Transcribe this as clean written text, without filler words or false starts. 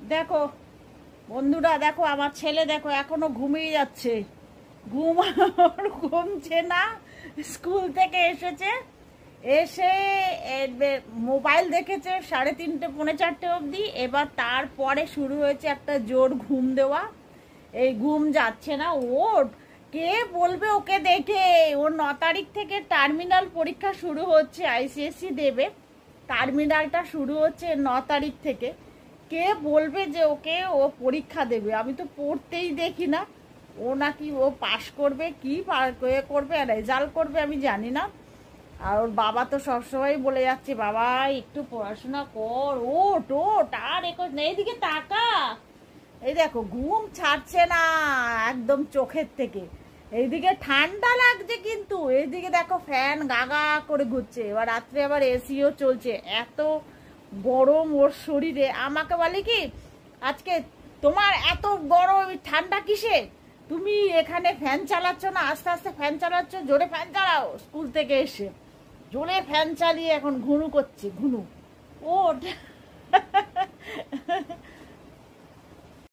দেখো বন্ধুরা, দেখো আমার ছেলে দেখো এখনো ঘুমিয়ে যাচ্ছে। ঘুম আর ঘুমছে না। স্কুল থেকে এসেছে, এসে মোবাইল দেখেছে 3:30 পৌনে 4টে অবধি। এবার তারপরে শুরু হয়েছে একটা জোর ঘুম দেওয়া। এই ঘুম যাচ্ছে না ওর। কে বলবে ওকে দেখে? ওর 9 তারিখ থেকে টার্মিনাল পরীক্ষা শুরু হচ্ছে, আইসিএসসি দেবে। টার্মিনালটা শুরু হচ্ছে 9 তারিখ থেকে। কে বলবে যে ওকে ও পরীক্ষা দেবে? আমি তো পড়তেই দেখি না। ও নাকি ও পাশ করবে, কি করবে, রেজাল্ট করবে আমি জানি না। আর ওর বাবা তো সবসময় বলে যাচ্ছে, বাবা একটু পড়াশোনা কর, ওট ওট আর এইদিকে তাকা। এই দেখো ঘুম ছাড়ছে না একদম চোখের থেকে। এইদিকে ঠান্ডা লাগছে, কিন্তু এইদিকে দেখো ফ্যান গাগা করে ঘুরছে। এবার রাত্রে আবার এসিও চলছে, এত গরম ওর শরীরে। আমাকে বলে কি, আজকে তোমার এত গরম ঠান্ডা কিসে? তুমি এখানে ফ্যান চালাচ্ছ না, আস্তে আস্তে ফ্যান চালাচ্ছ, জোরে ফ্যান চালাও। স্কুল থেকে এসে জোরে ফ্যান চালিয়ে এখন ঘুনু করছে, ঘুনু। ও